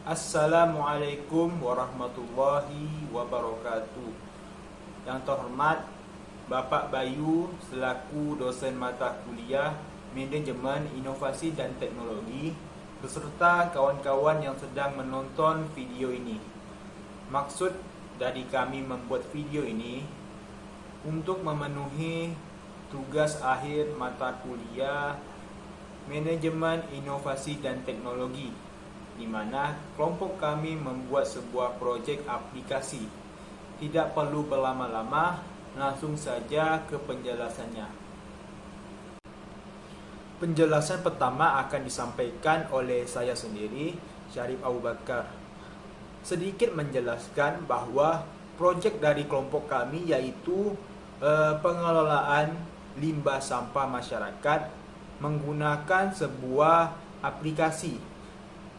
Assalamualaikum warahmatullahi wabarakatuh. Yang terhormat Bapak Bayu selaku dosen mata kuliah Manajemen Inovasi dan Teknologi beserta kawan-kawan yang sedang menonton video ini. Maksud dari kami membuat video ini untuk memenuhi tugas akhir mata kuliah Manajemen Inovasi dan Teknologi, di mana kelompok kami membuat sebuah projek aplikasi. Tidak perlu berlama-lama, langsung saja ke penjelasannya. Penjelasan pertama akan disampaikan oleh saya sendiri, Syarif Abu Bakar. Sedikit menjelaskan bahwa projek dari kelompok kami yaitu pengelolaan limbah sampah masyarakat menggunakan sebuah aplikasi.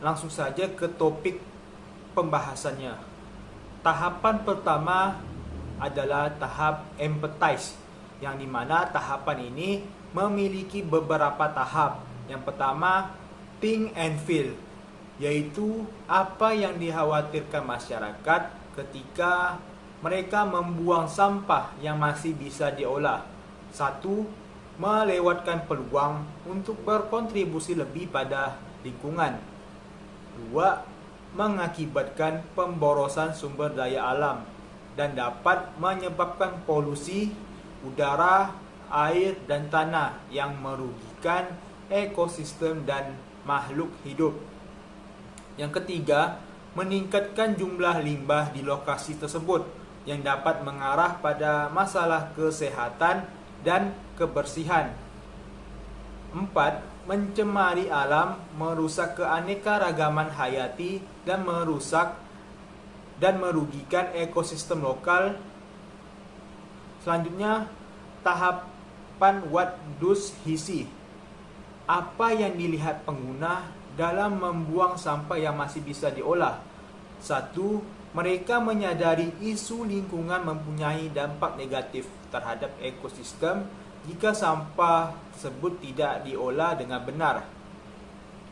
Langsung saja ke topik pembahasannya. Tahapan pertama adalah tahap empathize, yang dimana tahapan ini memiliki beberapa tahap. Yang pertama, think and feel, yaitu apa yang dikhawatirkan masyarakat ketika mereka membuang sampah yang masih bisa diolah. Satu, melewatkan peluang untuk berkontribusi lebih pada lingkungan. Dua, mengakibatkan pemborosan sumber daya alam dan dapat menyebabkan polusi udara, air, dan tanah yang merugikan ekosistem dan makhluk hidup. Yang ketiga, meningkatkan jumlah limbah di lokasi tersebut yang dapat mengarah pada masalah kesehatan dan kebersihan. 4. Mencemari alam, merusak keanekaragaman hayati dan merugikan ekosistem lokal. Selanjutnya, tahapan what does he see? Apa yang dilihat pengguna dalam membuang sampah yang masih bisa diolah? 1. Mereka menyadari isu lingkungan mempunyai dampak negatif terhadap ekosistem jika sampah tersebut tidak diolah dengan benar.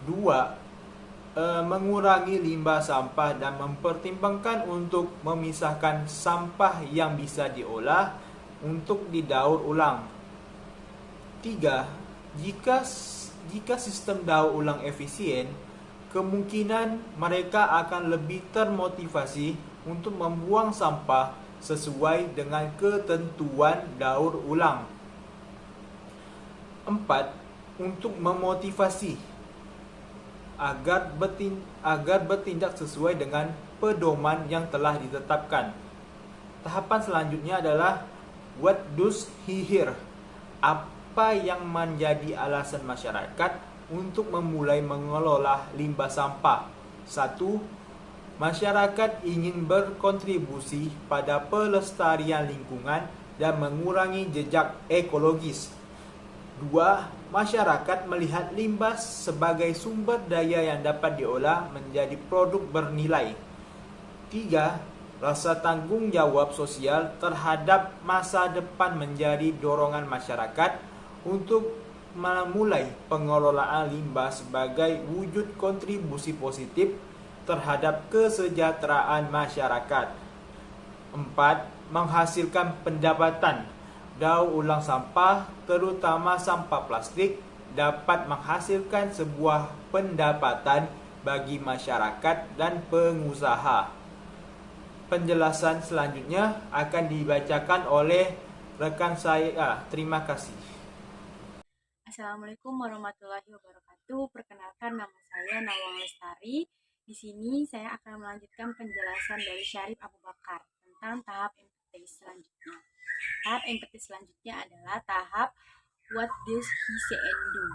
2. Mengurangi limbah sampah dan mempertimbangkan untuk memisahkan sampah yang bisa diolah untuk didaur ulang. 3. Jika sistem daur ulang efisien, kemungkinan mereka akan lebih termotivasi untuk membuang sampah sesuai dengan ketentuan daur ulang. 4. Untuk memotivasi agar bertindak sesuai dengan pedoman yang telah ditetapkan. Tahapan selanjutnya adalah what does he hear? Apa yang menjadi alasan masyarakat untuk memulai mengelola limbah sampah? 1. Masyarakat ingin berkontribusi pada pelestarian lingkungan dan mengurangi jejak ekologis. 2. Masyarakat melihat limbah sebagai sumber daya yang dapat diolah menjadi produk bernilai. 3. Rasa tanggung jawab sosial terhadap masa depan menjadi dorongan masyarakat untuk memulai pengelolaan limbah sebagai wujud kontribusi positif terhadap kesejahteraan masyarakat. 4. Menghasilkan pendapatan. Daur ulang sampah, terutama sampah plastik, dapat menghasilkan sebuah pendapatan bagi masyarakat dan pengusaha. Penjelasan selanjutnya akan dibacakan oleh rekan saya. Terima kasih. Assalamualaikum warahmatullahi wabarakatuh. Perkenalkan, nama saya Nawang Lestari. Di sini saya akan melanjutkan penjelasan dari Syarif Abu Bakar tentang tahap empathy selanjutnya. Tahap empathy selanjutnya adalah tahap what does he say and do.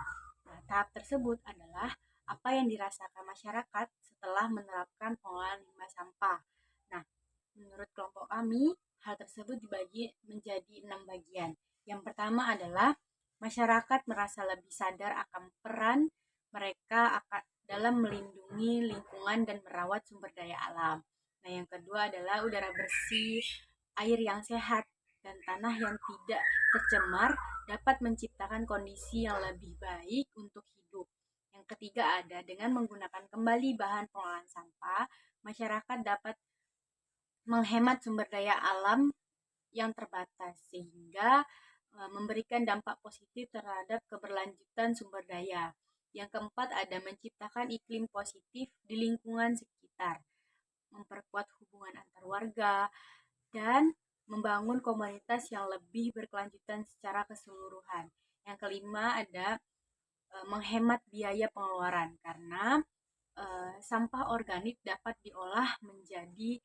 Nah, tahap tersebut adalah apa yang dirasakan masyarakat setelah menerapkan pengolahan limbah sampah. Nah, menurut kelompok kami, hal tersebut dibagi menjadi 6 bagian. Yang pertama adalah masyarakat merasa lebih sadar akan peran mereka dalam melindungi lingkungan dan merawat sumber daya alam. Nah, yang kedua adalah udara bersih, air yang sehat, dan tanah yang tidak tercemar dapat menciptakan kondisi yang lebih baik untuk hidup. Yang ketiga ada dengan menggunakan kembali bahan pengolahan sampah, masyarakat dapat menghemat sumber daya alam yang terbatas sehingga memberikan dampak positif terhadap keberlanjutan sumber daya. Yang keempat ada menciptakan iklim positif di lingkungan sekitar, memperkuat hubungan antar warga, dan membangun komunitas yang lebih berkelanjutan secara keseluruhan. Yang kelima ada menghemat biaya pengeluaran karena sampah organik dapat diolah menjadi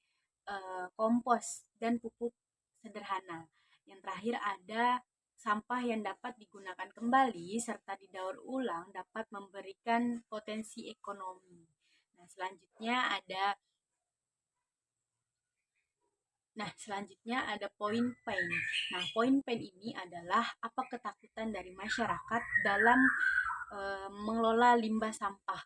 kompos dan pupuk sederhana. Yang terakhir ada sampah yang dapat digunakan kembali serta didaur ulang dapat memberikan potensi ekonomi. Selanjutnya ada point pain. Point pain ini adalah apa ketakutan dari masyarakat dalam mengelola limbah sampah.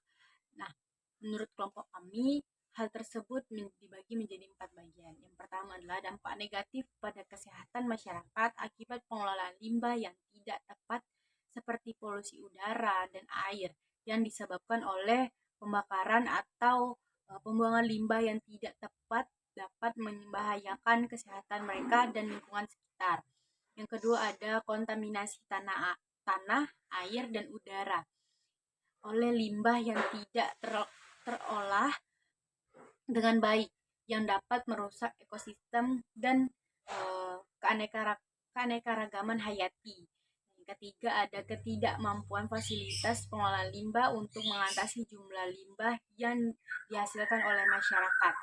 Menurut kelompok kami, hal tersebut dibagi menjadi 4 bagian. Yang pertama adalah dampak negatif pada kesehatan masyarakat akibat pengelolaan limbah yang tidak tepat seperti polusi udara dan air yang disebabkan oleh pembakaran atau pembuangan limbah yang tidak tepat dapat membahayakan kesehatan mereka dan lingkungan sekitar. Yang kedua ada kontaminasi tanah, air, dan udara oleh limbah yang tidak terolah dengan baik yang dapat merusak ekosistem dan keanekaragaman hayati. Yang ketiga ada ketidakmampuan fasilitas pengolahan limbah untuk mengatasi jumlah limbah yang dihasilkan oleh masyarakat.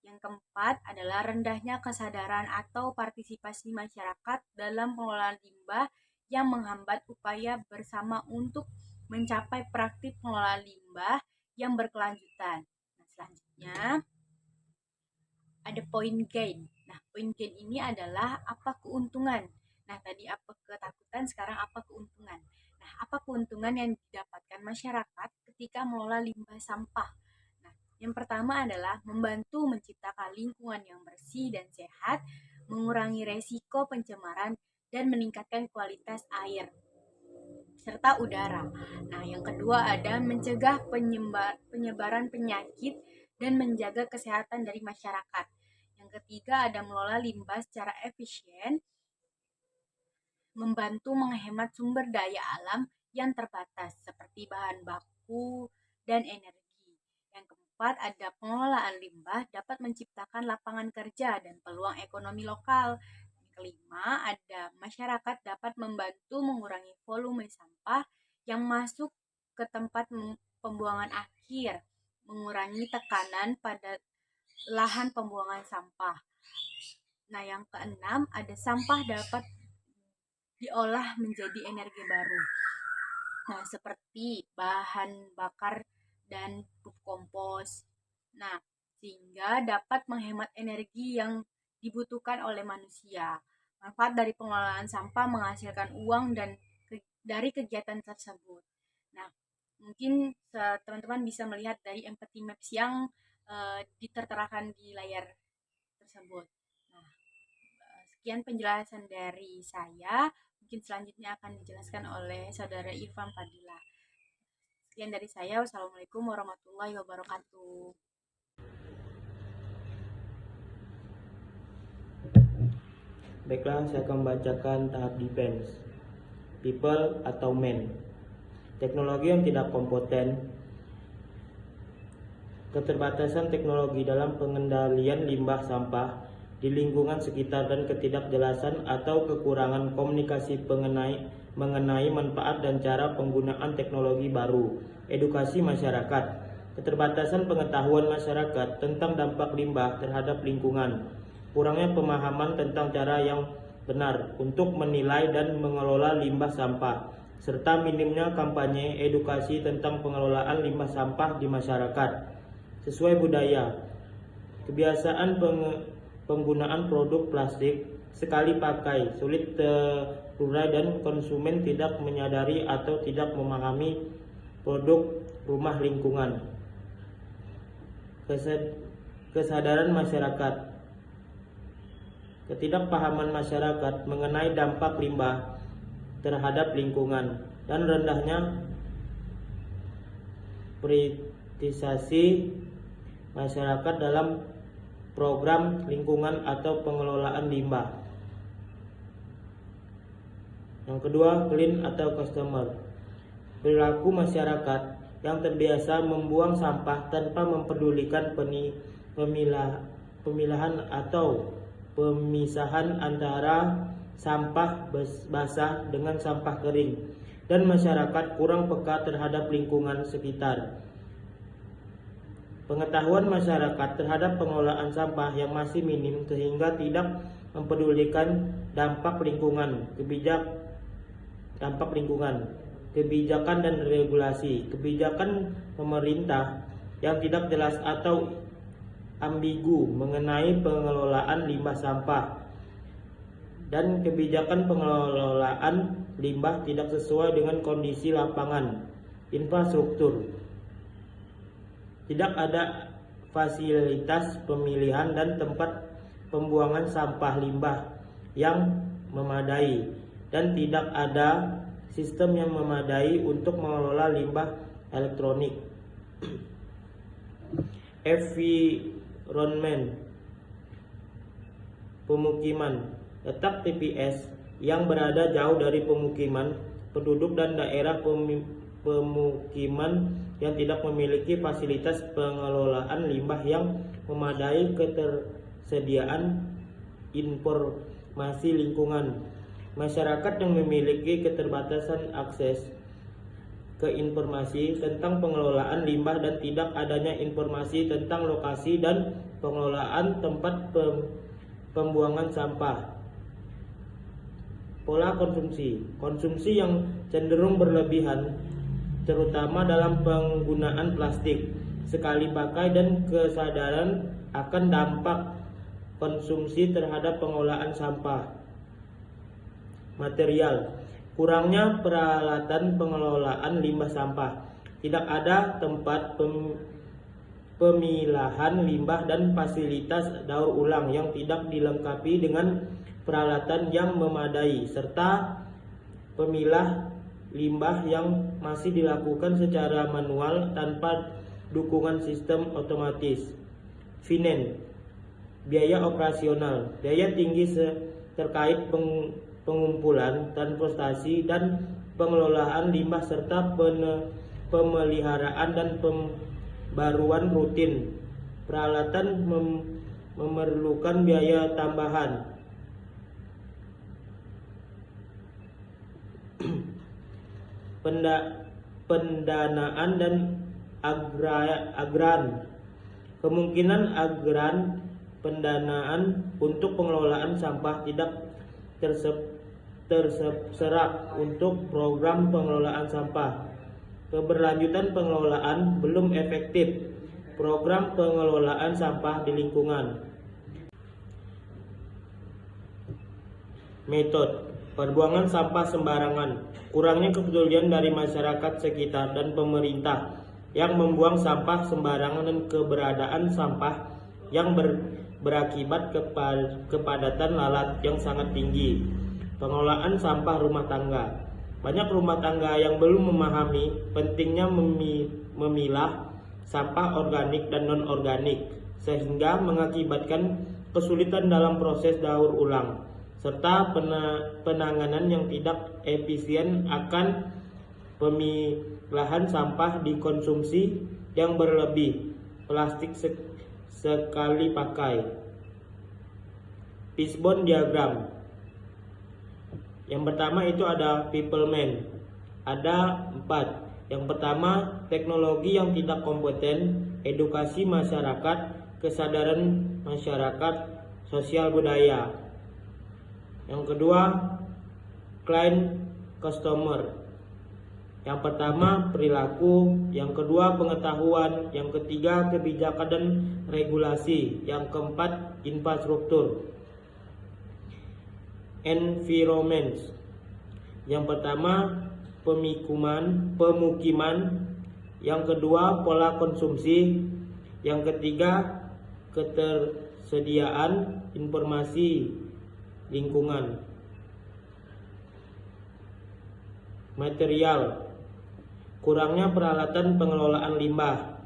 Yang keempat adalah rendahnya kesadaran atau partisipasi masyarakat dalam pengelolaan limbah yang menghambat upaya bersama untuk mencapai praktik pengelolaan limbah yang berkelanjutan. Selanjutnya ada point gain. Point gain ini adalah apa keuntungan. Tadi apa ketakutan, sekarang apa keuntungan. Apa keuntungan yang didapatkan masyarakat ketika mengelola limbah sampah? Yang pertama adalah membantu menciptakan lingkungan yang bersih dan sehat, mengurangi resiko pencemaran, dan meningkatkan kualitas air serta udara. Yang kedua ada mencegah penyebaran penyakit dan menjaga kesehatan dari masyarakat. Yang ketiga ada mengelola limbah secara efisien, membantu menghemat sumber daya alam yang terbatas seperti bahan baku dan energi. Yang keempat ada pengelolaan limbah dapat menciptakan lapangan kerja dan peluang ekonomi lokal. Yang kelima ada masyarakat dapat membantu mengurangi volume sampah yang masuk ke tempat pembuangan akhir, mengurangi tekanan pada lahan pembuangan sampah. Yang keenam ada sampah dapat diolah menjadi energi baru. Seperti bahan bakar dan pupuk kompos. Sehingga dapat menghemat energi yang dibutuhkan oleh manusia. Manfaat dari pengelolaan sampah menghasilkan uang dan dari kegiatan tersebut. Mungkin teman-teman bisa melihat dari empathy maps yang diterterakan di layar tersebut. Sekian penjelasan dari saya. Mungkin selanjutnya akan dijelaskan oleh Saudara Irfan Fadila. Sekian dari saya. Wassalamualaikum warahmatullahi wabarakatuh. Baiklah, saya akan membacakan tahap defense. People atau men. Teknologi yang tidak kompeten. Keterbatasan teknologi dalam pengendalian limbah sampah di lingkungan sekitar dan ketidakjelasan atau kekurangan komunikasi mengenai manfaat dan cara penggunaan teknologi baru. Edukasi masyarakat. Keterbatasan pengetahuan masyarakat tentang dampak limbah terhadap lingkungan. Kurangnya pemahaman tentang cara yang benar untuk menilai dan mengelola limbah sampah, serta minimnya kampanye edukasi tentang pengelolaan limbah sampah di masyarakat. Sesuai budaya. Kebiasaan penggunaan produk plastik sekali pakai, sulit terurai dan konsumen tidak menyadari atau tidak memahami produk rumah lingkungan. Kesadaran masyarakat. Ketidakpahaman masyarakat mengenai dampak limbah terhadap lingkungan dan rendahnya partisipasi masyarakat dalam program lingkungan atau pengelolaan limbah. Yang kedua, clean atau customer. Perilaku masyarakat yang terbiasa membuang sampah tanpa mempedulikan pemilahan atau pemisahan antara sampah basah dengan sampah kering, dan masyarakat kurang peka terhadap lingkungan sekitar. Pengetahuan masyarakat terhadap pengelolaan sampah yang masih minim sehingga tidak mempedulikan dampak lingkungan, kebijakan dan regulasi. Kebijakan pemerintah yang tidak jelas atau ambigu mengenai pengelolaan limbah sampah, dan kebijakan pengelolaan limbah tidak sesuai dengan kondisi lapangan, infrastruktur. Tidak ada fasilitas pemilihan dan tempat pembuangan sampah limbah yang memadai, dan tidak ada sistem yang memadai untuk mengelola limbah elektronik. Environment, pemukiman. Letak TPS yang berada jauh dari pemukiman penduduk dan daerah pemukiman yang tidak memiliki fasilitas pengelolaan limbah yang memadai, ketersediaan informasi lingkungan. Masyarakat yang memiliki keterbatasan akses ke informasi tentang pengelolaan limbah dan tidak adanya informasi tentang lokasi dan pengelolaan tempat pembuangan sampah. Pola konsumsi yang cenderung berlebihan, terutama dalam penggunaan plastik sekali pakai, dan kesadaran akan dampak konsumsi terhadap pengolahan sampah. Material, kurangnya peralatan pengelolaan limbah sampah, tidak ada tempat pemilahan limbah dan fasilitas daur ulang yang tidak dilengkapi dengan peralatan yang memadai, serta pemilah limbah yang masih dilakukan secara manual tanpa dukungan sistem otomatis. Finance, biaya operasional, biaya tinggi terkait pengumpulan, transportasi, dan pengelolaan limbah serta pemeliharaan dan pembaruan rutin. Peralatan memerlukan biaya tambahan. Pendanaan dan agran. Kemungkinan agran pendanaan untuk pengelolaan sampah tidak terserap untuk program pengelolaan sampah. Keberlanjutan pengelolaan belum efektif program pengelolaan sampah di lingkungan. Metode perbuangan sampah sembarangan. Kurangnya kepedulian dari masyarakat sekitar dan pemerintah yang membuang sampah sembarangan, dan keberadaan sampah yang berakibat kepadatan lalat yang sangat tinggi. Pengelolaan sampah rumah tangga. Banyak rumah tangga yang belum memahami pentingnya memilah sampah organik dan non-organik, sehingga mengakibatkan kesulitan dalam proses daur ulang, serta penanganan yang tidak efisien akan pemilahan sampah dikonsumsi yang berlebih. Plastik sekali pakai. Fishbone diagram. Yang pertama itu ada people man. Ada 4. Yang pertama, teknologi yang tidak kompeten, edukasi masyarakat, kesadaran masyarakat, sosial budaya. Yang kedua, client customer. Yang pertama, perilaku. Yang kedua, pengetahuan. Yang ketiga, kebijakan dan regulasi. Yang keempat, infrastruktur. Environment. Yang pertama, pemukiman. Yang kedua, pola konsumsi. Yang ketiga, ketersediaan informasi lingkungan. Material. kurangnya peralatan pengelolaan limbah.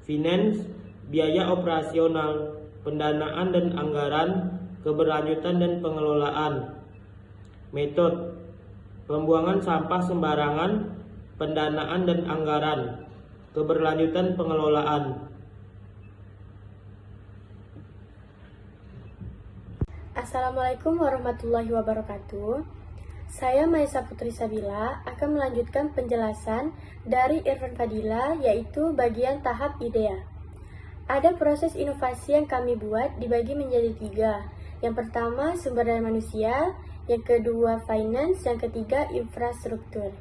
Finance, biaya operasional, pendanaan dan anggaran, keberlanjutan dan pengelolaan. Metode, pembuangan sampah sembarangan, pendanaan dan anggaran, keberlanjutan pengelolaan. Assalamualaikum warahmatullahi wabarakatuh. Saya Maisa Putri Sabila akan melanjutkan penjelasan dari Irfan Fadila, yaitu bagian tahap IDEA. Ada proses inovasi yang kami buat dibagi menjadi 3. Yang pertama sumber daya manusia, yang kedua finance, yang ketiga infrastruktur.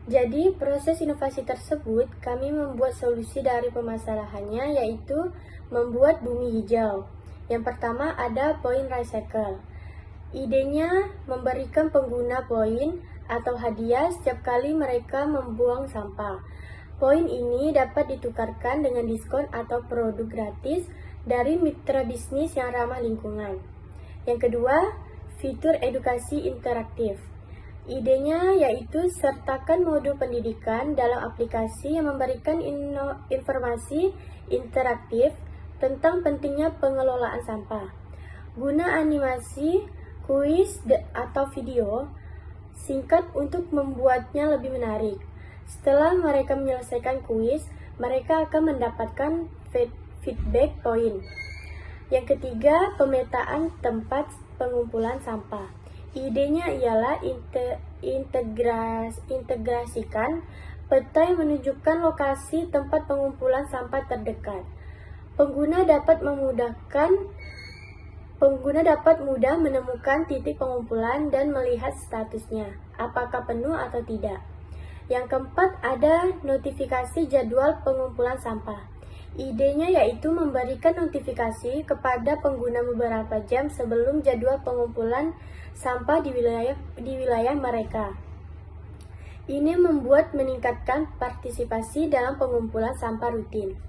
Jadi proses inovasi tersebut kami membuat solusi dari permasalahannya, yaitu membuat bumi hijau. Yang pertama ada poin recycle. Idenya memberikan pengguna poin atau hadiah setiap kali mereka membuang sampah. Poin ini dapat ditukarkan dengan diskon atau produk gratis dari mitra bisnis yang ramah lingkungan. Yang kedua, fitur edukasi interaktif. Idenya yaitu sertakan modul pendidikan dalam aplikasi yang memberikan informasi interaktif tentang pentingnya pengelolaan sampah. Guna animasi, kuis atau video singkat untuk membuatnya lebih menarik. Setelah mereka menyelesaikan kuis, mereka akan mendapatkan feedback poin. Yang ketiga, pemetaan tempat pengumpulan sampah. Idenya ialah integrasikan peta yang menunjukkan lokasi tempat pengumpulan sampah terdekat. Pengguna dapat mudah menemukan titik pengumpulan dan melihat statusnya, apakah penuh atau tidak. Yang keempat ada notifikasi jadwal pengumpulan sampah. Idenya yaitu memberikan notifikasi kepada pengguna beberapa jam sebelum jadwal pengumpulan sampah di wilayah mereka. Ini membuat meningkatkan partisipasi dalam pengumpulan sampah rutin.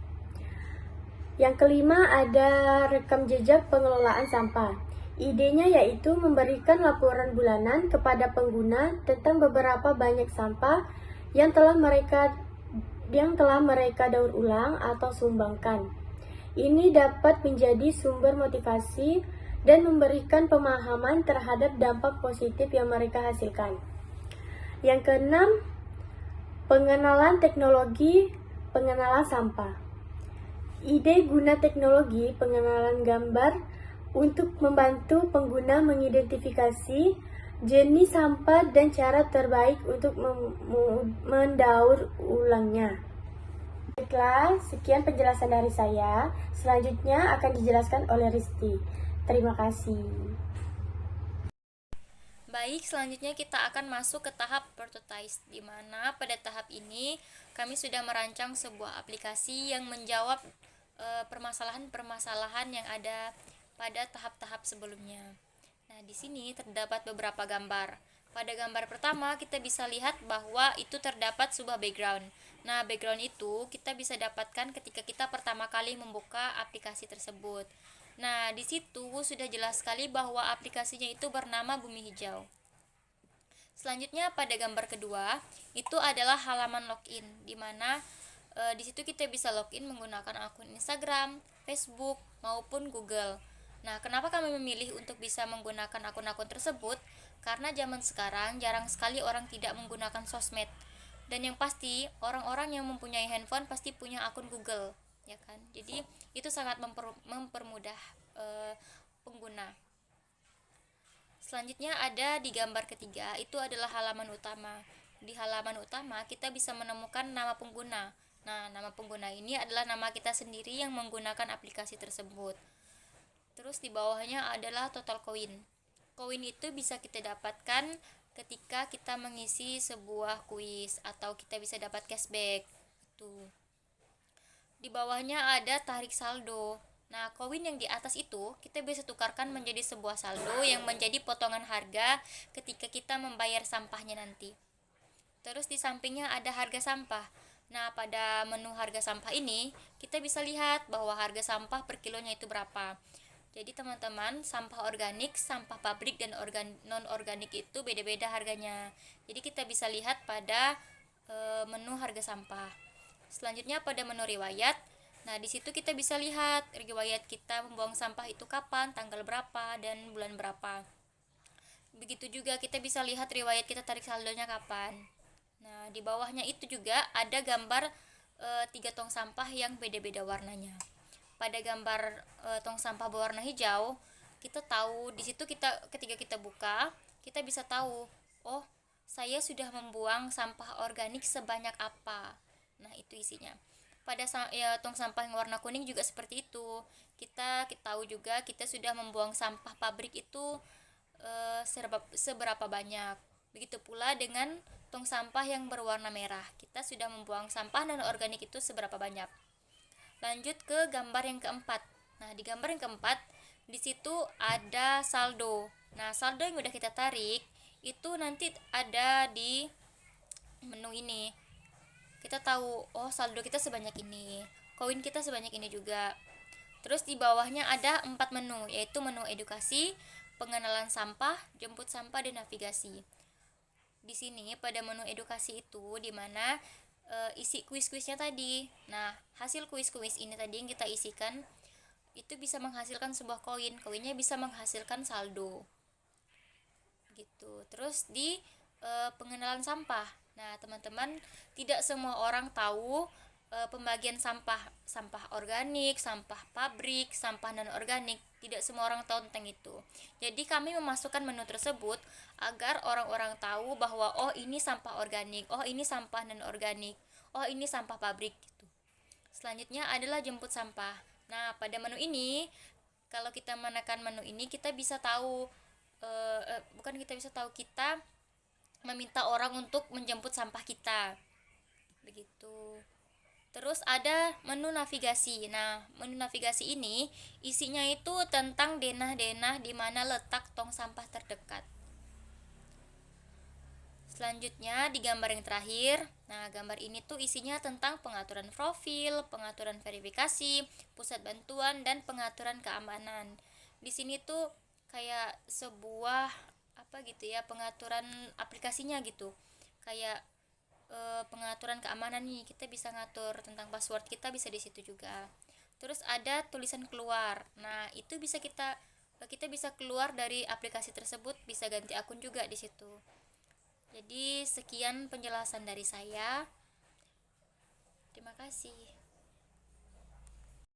Yang kelima ada rekam jejak pengelolaan sampah. Idenya yaitu memberikan laporan bulanan kepada pengguna tentang beberapa banyak sampah yang telah mereka daur ulang atau sumbangkan. Ini dapat menjadi sumber motivasi dan memberikan pemahaman terhadap dampak positif yang mereka hasilkan. Yang keenam, pengenalan teknologi pengenalan sampah. Ide guna teknologi pengenalan gambar untuk membantu pengguna mengidentifikasi jenis sampah dan cara terbaik untuk mendaur ulangnya. Baiklah, sekian penjelasan dari saya. Selanjutnya akan dijelaskan oleh Risti. Terima kasih. Baik, selanjutnya kita akan masuk ke tahap prototype, di mana pada tahap ini kami sudah merancang sebuah aplikasi yang menjawab permasalahan-permasalahan yang ada pada tahap-tahap sebelumnya. Nah, di sini terdapat beberapa gambar. Pada gambar pertama, kita bisa lihat bahwa itu terdapat sebuah background. Nah, background itu kita bisa dapatkan ketika kita pertama kali membuka aplikasi tersebut. Nah, di situ sudah jelas sekali bahwa aplikasinya itu bernama Bumi Hijau. Selanjutnya pada gambar kedua, itu adalah halaman login, di mana di situ kita bisa login menggunakan akun Instagram, Facebook, maupun Google. Nah, kenapa kami memilih untuk bisa menggunakan akun-akun tersebut? Karena zaman sekarang jarang sekali orang tidak menggunakan sosmed. Dan yang pasti, orang-orang yang mempunyai handphone pasti punya akun Google, ya kan? Jadi, itu sangat mempermudah pengguna. Selanjutnya ada di gambar ketiga, itu adalah halaman utama. Di halaman utama, kita bisa menemukan nama pengguna. Nah, nama pengguna ini adalah nama kita sendiri yang menggunakan aplikasi tersebut. Terus di bawahnya adalah total koin. Koin itu bisa kita dapatkan ketika kita mengisi sebuah kuis atau kita bisa dapat cashback. Tuh. Di bawahnya ada tarik saldo. Nah, koin yang di atas itu kita bisa tukarkan menjadi sebuah saldo yang menjadi potongan harga ketika kita membayar sampahnya nanti. Terus di sampingnya ada harga sampah. Nah, pada menu harga sampah ini, kita bisa lihat bahwa harga sampah per kilonya itu berapa. Jadi teman-teman, sampah organik, sampah pabrik, dan non-organik itu beda-beda harganya. Jadi kita bisa lihat pada menu harga sampah. Selanjutnya pada menu riwayat. Nah, di situ kita bisa lihat riwayat kita membuang sampah itu kapan, tanggal berapa, dan bulan berapa. Begitu juga kita bisa lihat riwayat kita tarik saldonya kapan. Nah, di bawahnya itu juga ada gambar 3 tong sampah yang beda-beda warnanya. Pada gambar tong sampah berwarna hijau, kita tahu di situ ketika kita buka, kita bisa tahu, oh, saya sudah membuang sampah organik sebanyak apa. Nah, itu isinya. Pada tong sampah yang warna kuning juga seperti itu. Kita tahu juga kita sudah membuang sampah pabrik itu seberapa banyak. Begitu pula dengan tong sampah yang berwarna merah. Kita sudah membuang sampah non organik itu seberapa banyak. Lanjut ke gambar yang keempat. Nah, di gambar yang keempat di situ ada saldo. Nah, saldo yang udah kita tarik itu nanti ada di menu ini. Kita tahu, oh, saldo kita sebanyak ini, koin kita sebanyak ini juga. Terus di bawahnya ada 4 menu, yaitu menu edukasi, pengenalan sampah, jemput sampah, dan navigasi. Di sini pada menu edukasi itu dimana isi kuis-kuisnya tadi. Nah, hasil kuis-kuis ini tadi yang kita isikan itu bisa menghasilkan sebuah koin. Koinnya bisa menghasilkan saldo. Gitu. Terus di pengenalan sampah. Nah, teman-teman, tidak semua orang tahu pembagian sampah organik, sampah pabrik, sampah non organik. Tidak semua orang tahu tentang itu. Jadi kami memasukkan menu tersebut agar orang-orang tahu bahwa oh, ini sampah organik, oh, ini sampah non organik, oh, ini sampah pabrik gitu. Selanjutnya adalah jemput sampah. Nah, pada menu ini kalau kita menekan menu ini kita bisa tahu kita meminta orang untuk menjemput sampah kita. Begitu. Terus ada menu navigasi. Nah, menu navigasi ini isinya itu tentang denah-denah di mana letak tong sampah terdekat. Selanjutnya di gambar yang terakhir. Nah, gambar ini tuh isinya tentang pengaturan profil, pengaturan verifikasi, pusat bantuan, dan pengaturan keamanan. Di sini tuh kayak sebuah pengaturan aplikasinya gitu. Kayak pengaturan keamanan nih, kita bisa ngatur tentang password kita bisa di situ juga. Terus ada tulisan keluar. Nah, itu bisa kita bisa keluar dari aplikasi tersebut, bisa ganti akun juga di situ. Jadi sekian penjelasan dari saya. Terima kasih.